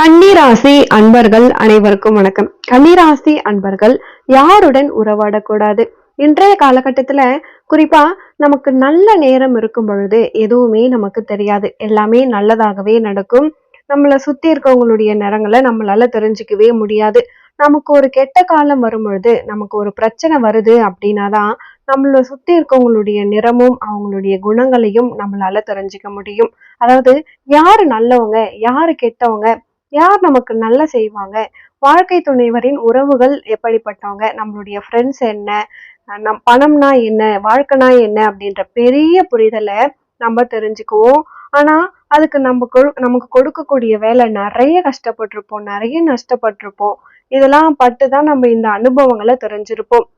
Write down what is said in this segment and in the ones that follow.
கன்னிராசி அன்பர்கள் அனைவருக்கும் வணக்கம். கன்னிராசி அன்பர்கள் யாருடன் உறவாடக்கூடாது? இன்றைய காலகட்டத்துல குறிப்பா நமக்கு நல்ல நேரம் இருக்கும் பொழுது எதுவுமே நமக்கு தெரியாது. எல்லாமே நல்லதாகவே நடக்கும். நம்மளை சுத்தி இருக்கவங்களுடைய நிறங்களை நம்மளால தெரிஞ்சுக்கவே முடியாது. நமக்கு ஒரு கெட்ட காலம் வரும் பொழுது, நமக்கு ஒரு பிரச்சனை வருது அப்படின்னாதான் நம்மள சுத்தி இருக்கவங்களுடைய நிறமும் அவங்களுடைய குணங்களையும் நம்மளால தெரிஞ்சுக்க முடியும். அதாவது யாரு நல்லவங்க, யாரு கெட்டவங்க, யார் நமக்கு நல்லா செய்வாங்க, வாழ்க்கை துணைவரின் உறவுகள் எப்படிப்பட்டவங்க, நம்மளுடைய ஃப்ரெண்ட்ஸ் என்ன, பணம்னா என்ன, வாழ்க்கைனா என்ன அப்படின்ற பெரிய புரிதலை நம்ம தெரிஞ்சுக்குவோம். ஆனா அதுக்கு நமக்கு கொடுக்கக்கூடிய வேலை நிறைய கஷ்டப்பட்டிருப்போம், நிறைய நஷ்டப்பட்டிருப்போம். இதெல்லாம் பட்டுதான் நம்ம இந்த அனுபவங்களை தெரிஞ்சிருப்போம்.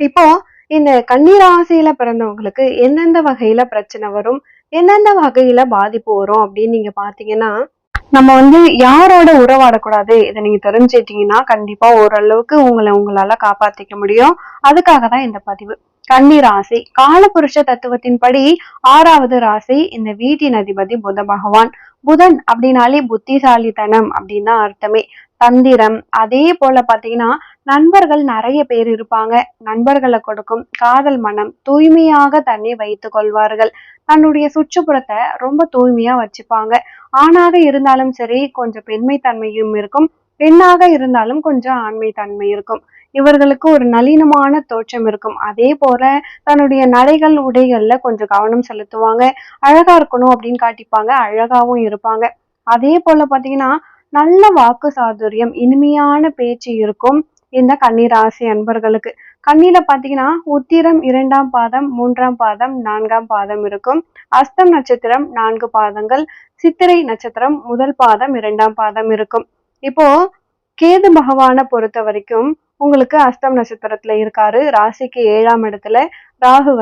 இப்போ இந்த கன்னிராசியில பிறந்தவங்களுக்கு எந்தெந்த வகையில பிரச்சனை வரும், எந்தெந்த வகையில பாதிப்பு வரும் அப்படின்னு நீங்க பாத்தீங்கன்னா, நம்ம யாரோட உறவாடக்கூடாது இதை நீங்க தெரிஞ்சுட்டீங்கன்னா கண்டிப்பா ஓரளவுக்கு உங்களால காப்பாத்திக்க முடியும். அதுக்காக தான் இந்த பதிவு. கன்னி ராசி காலபுருஷ தத்துவத்தின்படி 6வது ராசி. இந்த வீட்டின் அதிபதி புத பகவான். புதன் அப்படின்னாலே புத்திசாலித்தனம் அப்படின்னு தான் அர்த்தமே. தந்திரம், அதே போல பாத்தீங்கன்னா நண்பர்கள் நிறைய பேர் இருப்பாங்க. நண்பர்களை கொடுக்கும் காதல் மனம், தூய்மையாக தன்னை வைத்துக் கொள்வார்கள். தன்னுடைய சுற்றுப்புறத்தை ரொம்ப தூய்மையா வச்சுப்பாங்க. ஆணாக இருந்தாலும் சரி கொஞ்சம் பெண்மை தன்மையும் இருக்கும், பெண்ணாக இருந்தாலும் கொஞ்சம் ஆண்மை தன்மை இருக்கும். இவர்களுக்கு ஒரு நளினமான தோற்றம் இருக்கும். அதே போல தன்னுடைய நடைகள் உடைகள்ல கொஞ்சம் கவனம் செலுத்துவாங்க. அழகா இருக்கணும் அப்படின்னு காட்டிப்பாங்க, அழகாவும் இருப்பாங்க. அதே போல பாத்தீங்கன்னா நல்ல வாக்கு சாதுரியம், இனிமையான பேச்சு இருக்கும் இந்த கன்னிராசி அன்பர்களுக்கு. கண்ணில பாத்தீங்கன்னா உத்திரம் 2ஆம் பாதம், 3ஆம் பாதம், 4ஆம் பாதம் இருக்கும். அஸ்தம் நட்சத்திரம் 4 பாதங்கள், சித்திரை நட்சத்திரம் 1 பாதம், 2ஆம் பாதம் இருக்கும். இப்போ கேது பகவானை பொறுத்த வரைக்கும் உங்களுக்கு அஸ்தம் நட்சத்திரத்துல இருக்காரு. ராசிக்கு 7ஆம் இடத்துல. ராகு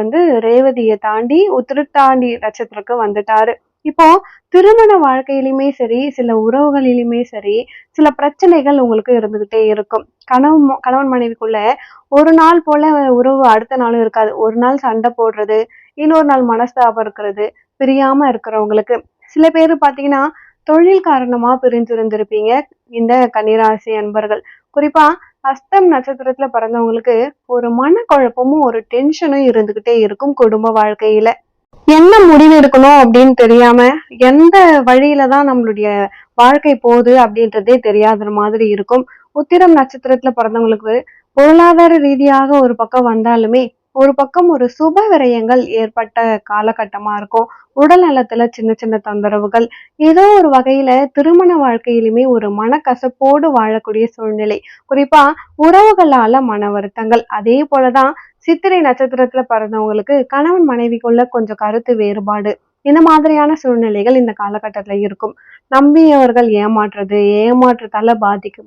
ரேவதியை தாண்டி உத்திரட்டாண்டி நட்சத்திரக்கு வந்துட்டாரு. இப்போ திருமண வாழ்க்கையிலுமே சரி, சில உறவுகளிலுமே சரி, சில பிரச்சனைகள் உங்களுக்கு இருந்துகிட்டே இருக்கும். கணவன் மனைவிக்குள்ள ஒரு நாள் போல உறவு அடுத்த நாளும் இருக்காது. ஒரு நாள் சண்டை போடுறது, இன்னொரு நாள் மனஸ்தாபம் இருக்கிறது, பிரியாம இருக்கிறவங்களுக்கு. சில பேர் பாத்தீங்கன்னா தொழில் காரணமா பிரிஞ்சிருந்திருப்பீங்க இந்த கன்னிராசி அன்பர்கள். குறிப்பா அஸ்தம் நட்சத்திரத்துல பிறந்தவங்களுக்கு ஒரு மனக்குழப்பமும் ஒரு டென்ஷனும் இருந்துகிட்டே இருக்கும் குடும்ப வாழ்க்கையில. என்ன முடிவு எடுக்கணும் அப்படின்னு தெரியாம, எந்த வழியில தான் நம்மளுடைய வாழ்க்கை போகுது அப்படின்றதே தெரியாத மாதிரி இருக்கும். உத்திரம் நட்சத்திரத்துல பிறந்தவங்களுக்கு பொருளாதார ரீதியாக ஒரு பக்கம் வந்தாலுமே, ஒரு பக்கம் ஒரு சுப விரயங்கள் ஏற்பட்ட காலகட்டமா இருக்கும். உடல் நலத்துல சின்ன சின்ன தொந்தரவுகள், ஏதோ ஒரு வகையில திருமண வாழ்க்கையிலுமே ஒரு மனக்கசப்போடு வாழக்கூடிய சூழ்நிலை. குறிப்பா உறவுகளால மன வருத்தங்கள். அதே போலதான் சித்திரை நட்சத்திரத்துல பிறந்தவங்களுக்கு கணவன் மனைவிக்குள்ள கொஞ்சம் கருத்து வேறுபாடு, இந்த மாதிரியான சூழ்நிலைகள் இந்த காலகட்டத்துல இருக்கும். நம்பியவர்கள் ஏமாற்றத்தால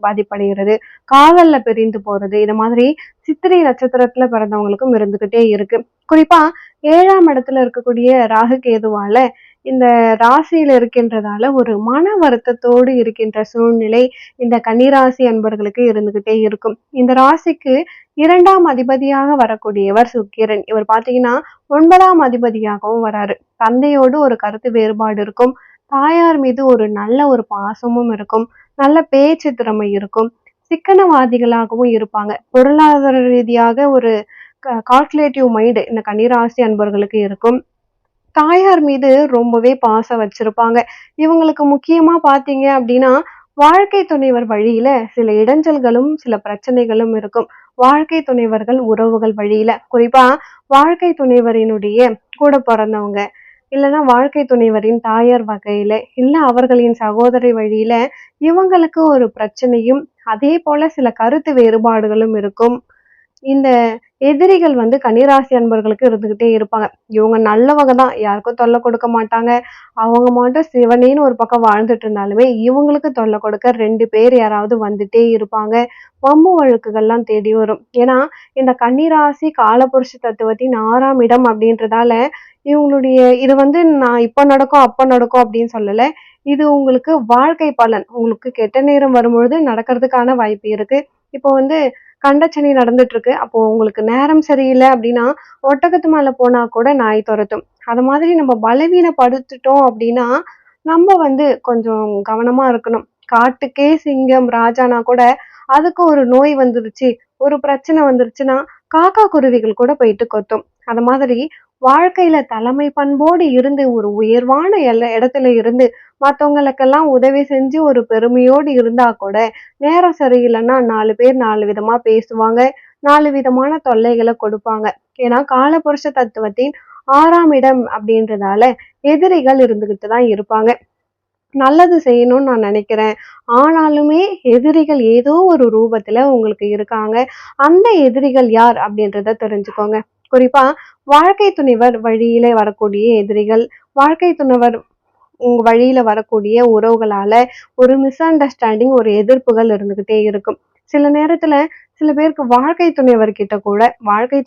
பாதிப்படைகிறது, காதல்ல பிரிந்து போறது, இது மாதிரி சித்திரை நட்சத்திரத்துல பிறந்தவங்களுக்கும் இருந்துகிட்டே இருக்கு. குறிப்பா 7ஆம் இடத்துல இருக்கக்கூடிய ராகு கேதுவால இந்த ராசியில இருக்கின்றதால ஒரு மன வருத்தத்தோடு இருக்கின்ற சூழ்நிலை இந்த கன்னிராசி அன்பர்களுக்கு இருந்துகிட்டே இருக்கும். இந்த ராசிக்கு 2ஆம் அதிபதியாக வரக்கூடியவர் சுக்கிரன். இவர் பாத்தீங்கன்னா 9ஆம் அதிபதியாகவும் வராரு. தந்தையோடு ஒரு கருத்து வேறுபாடு இருக்கும். தாயார் மீது ஒரு நல்ல ஒரு பாசமும் இருக்கும். நல்ல பேச்சு திறமை இருக்கும். சிக்கனவாதிகளாகவும் இருப்பாங்க. பொருளாதார ரீதியாக ஒரு கால்குலேட்டிவ் மைண்ட் இந்த கன்னிராசி அன்பர்களுக்கு இருக்கும். தாயார் மீது ரொம்பவே பாசம் வச்சிருப்பாங்க. இவங்களுக்கு முக்கியமா பாத்தீங்க அப்படின்னா வாழ்க்கை துணைவர் வழியில சில இடைஞ்சல்களும் சில பிரச்சனைகளும் இருக்கும். வாழ்க்கை துணைவர்கள் உறவுகள் வழியில, குறிப்பா வாழ்க்கை துணைவரினுடைய கூட பிறந்தவங்க, இல்லைன்னா வாழ்க்கை துணைவரின் தாயார் வகையில, இல்ல அவர்களின் சகோதரி வழியில இவங்களுக்கு ஒரு பிரச்சனையும், அதே போல சில கருத்து வேறுபாடுகளும் இருக்கும். இந்த எதிரிகள் கன்னிராசி அன்பர்களுக்கு இருந்துகிட்டே இருப்பாங்க. இவங்க நல்லவங்க தான், யாருக்கும் தொல்லை கொடுக்க மாட்டாங்க. அவங்க மட்டும் சிவனேன்னு ஒரு பக்கம் வாழ்ந்துட்டு இருந்தாலுமே இவங்களுக்கு தொல்லை கொடுக்க 2 பேர் யாராவது வந்துட்டே இருப்பாங்க. வம்பு வழக்குகள்லாம் தேடி வரும். ஏன்னா இந்த கன்னிராசி காலபுருஷ தத்துவத்தின் 6ஆம் இடம் அப்படின்றதால இவங்களுடைய இது நான் இப்ப நடக்கும் அப்ப நடக்கும் அப்படின்னு சொல்லல. இது உங்களுக்கு வாழ்க்கை பலன். உங்களுக்கு கெட்ட நேரம் வரும்பொழுது நடக்கிறதுக்கான வாய்ப்பு இருக்கு. இப்போ கண்டச்சனி நடந்துட்டு இருக்கு. அப்போ உங்களுக்கு நேரம் சரியில்லை அப்படின்னா ஒட்டகத்து மேல போனா கூட நாய் துரத்தும். அது மாதிரி நம்ம பலவீனப்படுத்திட்டோம் அப்படின்னா நம்ம கொஞ்சம் கவனமா இருக்கணும். காட்டுக்கே சிங்கம் ராஜானா கூட அதுக்கு ஒரு நோய் வந்துருச்சு, ஒரு பிரச்சனை வந்துருச்சுன்னா காக்கா குருவிகள் கூட போயிட்டு கொத்தும். அது மாதிரி வாழ்க்கையில தலைமை பண்போடு இருந்து ஒரு உயர்வான இடத்துல இருந்து மத்தவங்களுக்கெல்லாம் உதவி செஞ்சு ஒரு பெருமையோடு இருந்தா கூட நேரம் சரியில்லைன்னா 4 பேர் 4 விதமா பேசுவாங்க, 4 விதமான தொல்லைகளை கொடுப்பாங்க. ஏன்னா காலபுருஷ தத்துவத்தின் 6ஆம் இடம் அப்படின்றதால எதிரிகள் இருந்துகிட்டு தான் இருப்பாங்க. நல்லது செய்யணும்னு நான் நினைக்கிறேன். ஆனாலுமே எதிரிகள் ஏதோ ஒரு ரூபத்துல உங்களுக்கு இருக்காங்க. அந்த எதிரிகள் யார் அப்படின்றத தெரிஞ்சுக்கோங்க. குறிப்பா வாழ்க்கை துணைவர் வழியிலே வரக்கூடிய எதிரிகள், வாழ்க்கை துணைவர் உங்க வழியில வரக்கூடிய உறவுகளால ஒரு மிஸ் அண்டர்ஸ்டாண்டிங், ஒரு எதிர்ப்புகள் இருந்துகிட்டே இருக்கும். சில நேரத்துல சில பேருக்கு வாழ்க்கை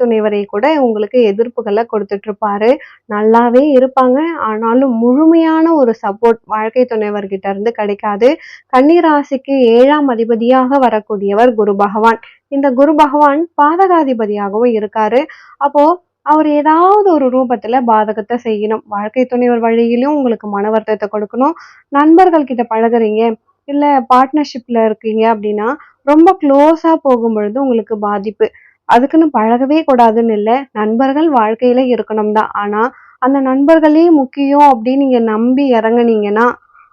துணைவரை கூட உங்களுக்கு எதிர்ப்புகளை கொடுத்துட்டு இருப்பாரு. நல்லாவே இருப்பாங்க. ஆனாலும் முழுமையான ஒரு சப்போர்ட் வாழ்க்கை துணைவர்கிட்ட இருந்து கிடைக்காது. கன்னி ராசிக்கு 7ஆம் அதிபதியாக வரக்கூடியவர் குரு பகவான். இந்த குரு பகவான் பாதகாதிபதியாகவும் இருக்காரு. அப்போ அவர் ஏதாவது ஒரு ரூபத்துல பாதகத்தை செய்யணும். வாழ்க்கை துணைவர் வழியிலும் உங்களுக்கு மன வருத்தத்தை கொடுக்கணும். நண்பர்கள் கிட்ட பழகுறீங்க, இல்ல பார்ட்னர்ஷிப்ல இருக்கீங்க அப்படின்னா ரொம்ப க்ளோஸா போகும் பொழுது உங்களுக்கு பாதிப்பு. அதுக்குன்னு பழகவே கூடாதுன்னு இல்ல. நண்பர்கள் வாழ்க்கையில இருக்கணும் தான். ஆனா அந்த நண்பர்களே முக்கியம் அப்படின்னு நீங்க நம்பி இறங்குனீங்கன்னா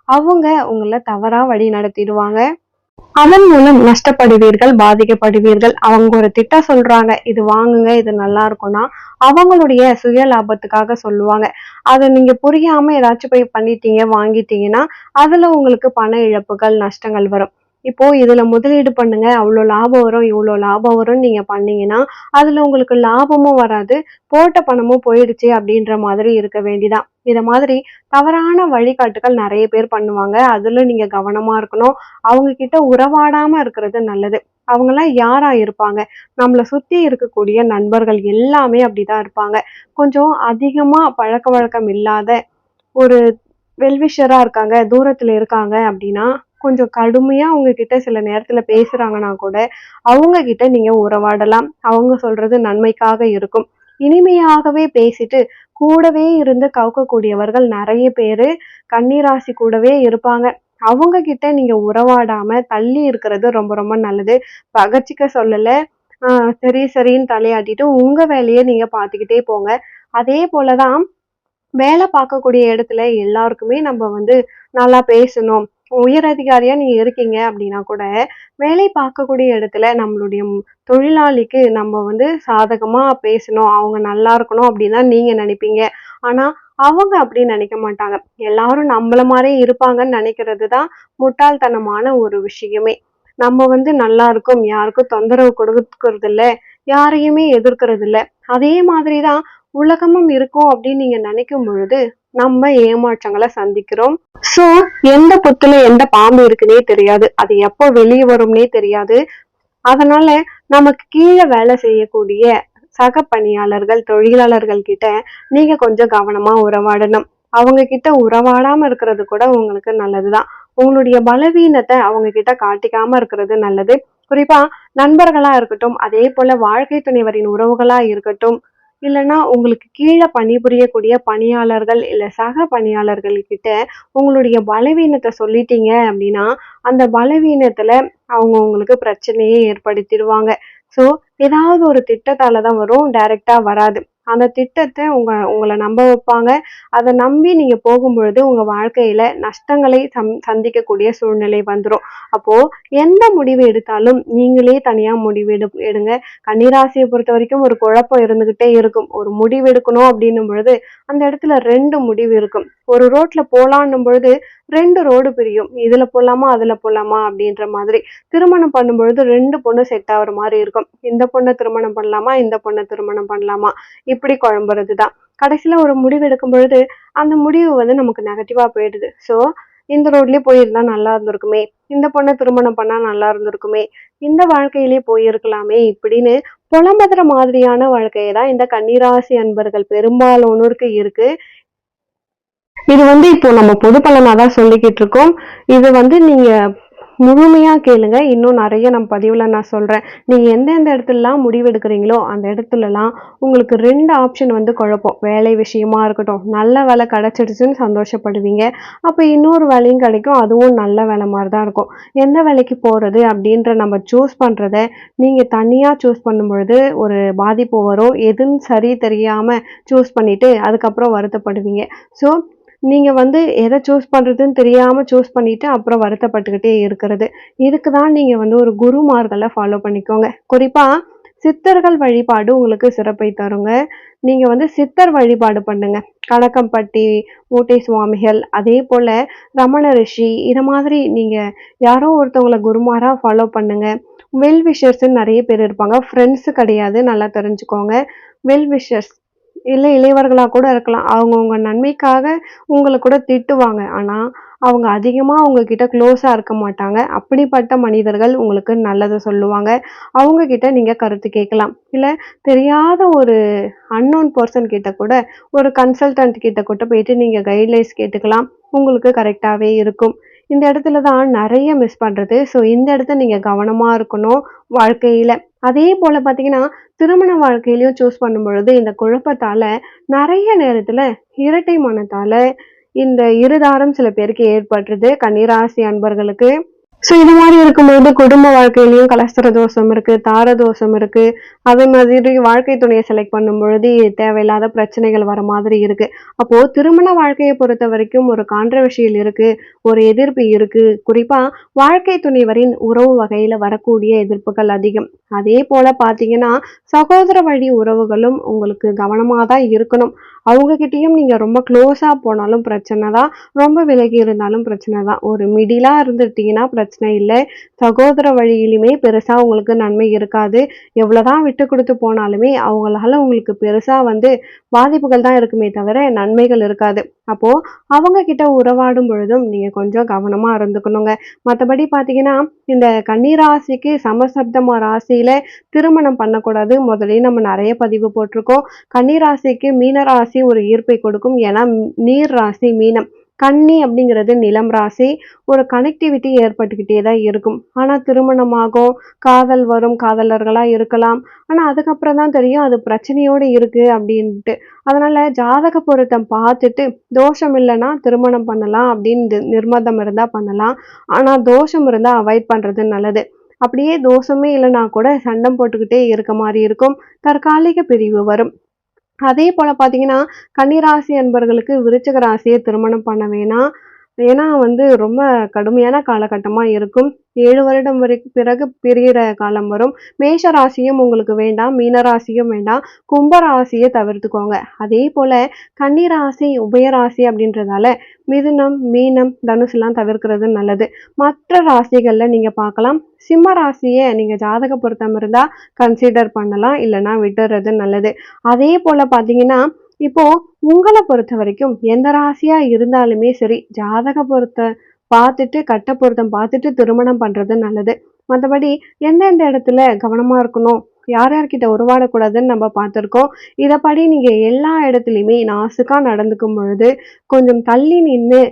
அவங்க உங்களை தவறா வழி நடத்திடுவாங்க. அதன் மூலம் நஷ்டப்படுவீர்கள், பாதிக்கப்படுவீர்கள். அவங்க ஒரு திட்டம் சொல்றாங்க, இது வாங்குங்க, இது நல்லா இருக்கும்னா அவங்களுடைய சுய லாபத்துக்காக சொல்லுவாங்க. அதை நீங்க புரியாம ஏதாச்சும் போய் பண்ணிட்டீங்க, வாங்கிட்டீங்கன்னா அதுல உங்களுக்கு பண இழப்புகள், நஷ்டங்கள் வரும். இப்போ இதுல முதலீடு பண்ணுங்க, அவ்வளோ லாபம் வரும், இவ்வளோ லாபம் வரும்னு நீங்க பண்ணீங்கன்னா அதுல உங்களுக்கு லாபமும் வராது, போட்ட பணமும் போயிடுச்சு அப்படின்ற மாதிரி இருக்க வேண்டிதான். இத மாதிரி தவறான வழிகாட்டுகள் நிறைய பேர் பண்ணுவாங்க. அதுல நீங்க கவனமா இருக்கணும். அவங்க கிட்ட உறவாடாம இருக்கிறது நல்லது. அவங்கெல்லாம் யாரா இருப்பாங்க? நம்மள சுத்தி இருக்கக்கூடிய நண்பர்கள் எல்லாமே அப்படிதான் இருப்பாங்க. கொஞ்சம் அதிகமா பழக்கவழக்கம் இல்லாத ஒரு வெல்விஷரா இருக்காங்க, தூரத்துல இருக்காங்க அப்படின்னா, கொஞ்சம் கடுமையா அவங்க கிட்ட சில நேரத்துல பேசுறாங்கன்னா கூட, அவங்க கிட்ட நீங்க உறவாடலாம். அவங்க சொல்றது நன்மைக்காக இருக்கும். இனிமையாகவே பேசிட்டு, கூடவே இருந்து கவுக்கக்கூடியவர்கள் நெறைய பேரு கன்னிராசி கூடவே இருப்பாங்க. அவங்க கிட்ட நீங்க உறவாடாம தள்ளி இருக்கிறது ரொம்ப ரொம்ப நல்லது. பகச்சுக்க சொல்லல. சரி சரின்னு தலையாட்டிட்டு உங்க வேலைய நீங்க பார்த்துக்கிட்டே போங்க. அதே போல தான் வேலை பார்க்கக்கூடிய இடத்துல எல்லாருக்குமே நம்ம நல்லா பேசணும். உயர் அதிகாரியா நீங்க இருக்கீங்க அப்படின்னா கூட, வேலை பார்க்கக்கூடிய இடத்துல நம்மளுடைய தொழிலாளிக்கு நம்ம சாதகமா பேசணும். அவங்க நல்லா இருக்கணும் அப்படின்னு தான் நீங்க நினைப்பீங்க. ஆனா அவங்க அப்படி நினைக்க மாட்டாங்க. எல்லாரும் நம்மள மாதிரியே இருப்பாங்கன்னு நினைக்கிறது தான் முட்டாள்தனமான ஒரு விஷயமே. நம்ம நல்லா இருக்கோம், யாருக்கும் தொந்தரவு கொடுக்கறது இல்ல, யாரையுமே எதிர்க்கிறது இல்ல. அதே மாதிரிதான் உலகமும் இருக்கும் அப்படின்னு நீங்க நினைக்கும் பொழுது நம்ம ஏமாற்றங்களை சந்திக்கிறோம். சோ எந்த புத்துல எந்த பாம்பு இருக்குன்னே தெரியாது, அது எப்போ வெளியே வரும்னே தெரியாது. அதனால நமக்கு கீழே வேலை செய்யக்கூடிய சக பணியாளர்கள், தொழிலாளர்கள் கிட்ட நீங்க கொஞ்சம் கவனமா உறவாடணும். அவங்க கிட்ட உறவாடாம இருக்கிறது கூட உங்களுக்கு நல்லதுதான். உங்களுடைய பலவீனத்தை அவங்க கிட்ட காட்டிக்காம இருக்கிறது நல்லது. குறிப்பா நண்பர்களா இருக்கட்டும், அதே போல வாழ்க்கை துணைவரின் உறவுகளா இருக்கட்டும், இல்லைன்னா உங்களுக்கு கீழே பணிபுரியக்கூடிய பணியாளர்கள் இல்ல சக பணியாளர்கள் கிட்ட உங்களுடைய பலவீனத்தை சொல்லிட்டீங்க அப்படின்னா அந்த பலவீனத்துல அவங்க உங்களுக்கு பிரச்சனையே ஏற்படுத்திடுவாங்க. சோ ஏதாவது ஒரு திட்டத்தாலதான் வரும், டைரக்டா வராது. அந்த திட்டத்தை உங்களை நம்ப வைப்பாங்க. அதை நம்பி நீங்க போகும்பொழுது உங்க வாழ்க்கையில நஷ்டங்களை சந்திக்கக்கூடிய சூழ்நிலை வந்துடும். அப்போ எந்த முடிவு எடுத்தாலும் நீங்களே தனியா முடிவு எடுங்க. கன்னிராசியை பொறுத்த வரைக்கும் ஒரு குழப்பம் இருந்துகிட்டே இருக்கும். ஒரு முடிவு எடுக்கணும் அப்படின்னும் பொழுது அந்த இடத்துல 2 முடிவு இருக்கும். ஒரு ரோட்ல போலான்னும் பொழுது 2 ரோடு பிரியும். இதுல போலாமா அதுல போலாமா அப்படின்ற மாதிரி. திருமணம் பண்ணும் பொழுது 2 பொண்ணு செட் ஆகுற மாதிரி இருக்கும். இந்த பொண்ணை திருமணம் பண்ணலாமா, இந்த பொண்ணை திருமணம் பண்ணலாமா, இப்படி குழம்புறதுதான். கடைசியில ஒரு முடிவு எடுக்கும் பொழுது அந்த முடிவு நமக்கு நெகட்டிவா போயிடுது. சோ இந்த ரோட்லயே போயிருந்தா நல்லா இருந்திருக்குமே, இந்த பொண்ணை திருமணம் பண்ணா நல்லா இருந்திருக்குமே, இந்த வாழ்க்கையிலே போயிருக்கலாமே இப்படின்னு புலம்புற மாதிரியான வாழ்க்கையை தான் இந்த கன்னிராசி அன்பர்கள் பெரும்பாலானோருக்கு இருக்கு. இது இப்போ நம்ம பொது பலனாதான் சொல்லிக்கிட்டு இருக்கோம். இது நீங்க முழுமையா கேளுங்க. இன்னும் நெறைய நம்ம பதிவுல நான் சொல்றேன். நீங்க எந்தெந்த இடத்துலலாம் முடிவெடுக்கிறீங்களோ, அந்த இடத்துலலாம் உங்களுக்கு 2 ஆப்ஷன் வந்து குழப்பம். வேலை விஷயமா இருக்கட்டும், நல்ல வேலை கிடைச்சிடுச்சுன்னு சந்தோஷப்படுவீங்க. அப்ப இன்னொரு வேலையும் கிடைக்கும். அதுவும் நல்ல வேலை மாரி தான் இருக்கும். எந்த வேலைக்கு போறது அப்படின்ற நம்ம சூஸ் பண்றத, நீங்க தனியா சூஸ் பண்ணும்பொழுது ஒரு பாதிப்பு வரும். எதுன்னு சரி தெரியாம சூஸ் பண்ணிட்டு, அதுக்கப்புறம் வருத்தப்படுவீங்க. ஸோ நீங்க வந்து எத சூஸ் பண்றதுன்னு தெரியாம சூஸ் பண்ணிட்டு, அப்புறம் வருத்தப்பட்டுக்கிட்டே இருக்கிறது. இதுக்கு தான் நீங்க வந்து ஒரு குருமார்கள ஃபாலோ பண்ணிக்கோங்க. குறிப்பா சித்தர்கள் வழிபாடு உங்களுக்கு சிறப்பை தருங்க. நீங்க வந்து சித்தர் வழிபாடு பண்ணுங்க. கணக்கம்பட்டி, மூட்டை சுவாமிகள், அதேபோல ரமண ரிஷி, இத மாதிரி நீங்க யாரோ ஒருத்தவங்கள குருமாரா ஃபாலோ பண்ணுங்க. வெல் விஷர்ஸ்ன்னு நெறைய பேர் இருப்பாங்க. ஃப்ரெண்ட்ஸ் கிடையாது, நல்லா தெரிஞ்சுக்கோங்க. வெல் விஷர்ஸ் இல்ல இளையவர்களா கூட இருக்கலாம். அவங்க உங்க நன்மைக்காக உங்கள கூட திட்டுவாங்க. ஆனா, அவங்க அதிகமா உங்ககிட்ட குளோஸா இருக்க மாட்டாங்க. அப்படிப்பட்ட மனிதர்கள் உங்களுக்கு நல்லத சொல்லுவாங்க. அவங்க கிட்ட நீங்க கருத்து கேட்கலாம். இல்ல தெரியாத ஒரு அன்னோன் பெர்சன் கிட்ட கூட ஒரு கன்சல்டன்ட் கிட்ட கூட போயிட்டு நீங்க கைட்லைன்ஸ் கேட்டுக்கலாம். உங்களுக்கு கரெக்ட்டாவே இருக்கும். இந்த இடத்துல தான் நெறைய மிஸ் பண்றது. ஸோ இந்த இடத்த நீங்க கவனமா இருக்கணும் வாழ்க்கையில. அதே போல பார்த்தீங்கன்னா, திருமண வாழ்க்கையிலயும் சூஸ் பண்ணும்பொழுது இந்த குழப்பத்தால நெறைய நேரத்துல இரட்டை மனத்தால இந்த இருதாரம் சில பேருக்கு ஏற்பட்டுருது. கன்னிராசி அன்பர்களுக்கு. ஸோ இது மாரி இருக்கும்போது குடும்ப வாழ்க்கையிலயும் கலஸ்திர தோஷம் இருக்கு, தார தோஷம் இருக்கு. அதே மாதிரி வாழ்க்கை துணைய செலக்ட் பண்ணும்பொழுது தேவையில்லாத பிரச்சனைகள் வர மாதிரி இருக்கு. அப்போ திருமண வாழ்க்கைய பொறுத்தவரைக்கும் ஒரு கான்ட்ரோவர்ஷியல் இருக்கு, ஒரு எதிர்ப்பு இருக்கு. குறிப்பா வாழ்க்கை துணைவரின் உறவு வகையில வரக்கூடிய எதிர்ப்புகள் அதிகம். அதே போல பார்த்தீங்கன்னா, சகோதர வழி உறவுகளும் உங்களுக்கு கவனமா தான் இருக்கணும். அவங்க கிட்டயும் நீங்க ரொம்ப க்ளோஸா போனாலும் பிரச்சனை தான், ரொம்ப விலகி இருந்தாலும் பிரச்சனை தான். ஒரு மிடிலா இருந்துட்டீங்கன்னா பிரச்சனை இல்ல. சகோதர வழியிலுமே பெருசா உங்களுக்கு நன்மை இருக்காது. எவ்வளோதான் விட்டு குடுத்து போனாலுமே, அவங்களால உங்களுக்கு பெருசா வந்து பாதிப்புகள் தான் இருக்குமே தவிர, நன்மைகள் இருக்காது. அப்போ அவங்க கிட்ட உறவாடும் பொழுதும் நீங்க கொஞ்சம் கவனமா இருந்துக்கணுங்க. மத்தபடி பார்த்தீங்கன்னா, இந்த கன்னி ராசிக்கு சமசப்தம ராசியில திருமணம் பண்ணக்கூடாது. முதல்லயே நம்ம நெறைய பதிவு போட்டிருக்கோம். கன்னி ராசிக்கு மீன ராசி ஒரு ஈர்ப்பை கொடுக்கும். ஏன்னா நீர் ராசி மீனம். கன்னி அப்படிங்கிறது நிலம் ராசி. ஒரு கனெக்டிவிட்டி ஏற்பட்டுக்கிட்டே தான் இருக்கும். ஆனா திருமணமாகும், காதல் வரும், காதலர்களா இருக்கலாம். ஆனா அதுக்கப்புறம் தான் தெரியும் அது பிரச்சனையோடு இருக்கு அப்படின்ட்டு. அதனால ஜாதக பொருத்தம் பார்த்துட்டு தோஷம் இல்லைன்னா திருமணம் பண்ணலாம் அப்படின்னு நிர்பந்தம் இருந்தா பண்ணலாம். ஆனா தோஷம் இருந்தா அவாய்ட் பண்றது நல்லது. அப்படியே தோஷமே இல்லைன்னா கூட சண்டம் போட்டுக்கிட்டே இருக்க மாரி இருக்கும். தற்காலிக பிரிவு வரும். அதே போல பார்த்தீங்கன்னா, கன்னிராசி அன்பர்களுக்கு விருச்சிக ராசிய திருமணம் பண்ண வேணாம். ஏன்னா வந்து ரொம்ப கடுமையான காலகட்டமா இருக்கும். 7 வருடம் வரைக்கும் பிறகு பிரியிற காலம் வரும். மேஷ ராசியும் உங்களுக்கு வேண்டாம். மீன ராசியும் வேண்டாம். கும்ப ராசிய தவிர்த்துக்கோங்க. அதே போல கன்னி ராசி, உபயராசி அப்படின்றதால மிதுனம், மீனம், தனுசுலாம் தவிர்க்கிறது நல்லது. மற்ற ராசிகள்ல நீங்க பார்க்கலாம். சிம்ம ராசிய நீங்க ஜாதக பொருத்தம் இருந்தா கன்சிடர் பண்ணலாம். இல்லன்னா விட்டுறது நல்லது. அதே போல பார்த்தீங்கன்னா, இப்போ உங்கள பொறுத்தவரைக்கும் எந்த ராசியா இருந்தாலுமே சரி, ஜாதக பொருத்தம் பார்த்துட்டு, கட்ட பொருத்தம் பார்த்துட்டு திருமணம் பண்றது நல்லது. மத்தபடி எந்தெந்த இடத்துல கவனமா இருக்கணும், யார் யார்கிட்ட உறவாடக்கூடாதுன்னு நம்ம பார்த்துருக்கோம். இதப்படி நீங்க எல்லா இடத்துலயுமே நாசூக்கா நடந்துக்கும் பொழுது, கொஞ்சம் தள்ளி நின்னு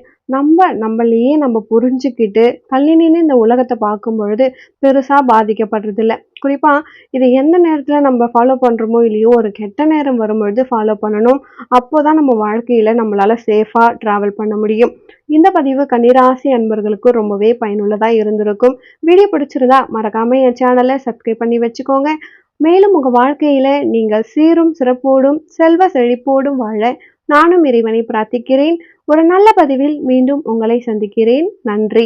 நம்மளையே நம்ம புரிஞ்சுக்கிட்டு, தள்ளி நின்னு இந்த உலகத்த பார்க்கும் பொழுது பெருசா பாதிக்கப்படுறதில்ல. குறிப்பா இத எந்த நேரத்துல நம்ம ஃபாலோ பண்றோமோ இல்லையோ, ஒரு கெட்ட நேரம் வரும்பொழுது ஃபாலோ பண்ணணும். அப்போதான் நம்ம வாழ்க்கையில நம்மளால சேஃபா டிராவல் பண்ண முடியும். இந்த பதிவு கன்னிராசி அன்பர்களுக்கு ரொம்பவே பயனுள்ளதா இருந்திருக்கும். வீடியோ பிடிச்சிருந்தா மறக்காம என் சேனலை சப்ஸ்கிரைப் பண்ணி வச்சுக்கோங்க. மேலும் உங்க வாழ்க்கையில நீங்கள் சீரும் சிறப்போடும் செல்வ செழிப்போடும் வாழ நானும் இறைவனை பிரார்த்திக்கிறேன். ஒரு நல்ல பதிவில் மீண்டும் உங்களை சந்திக்கிறேன். நன்றி.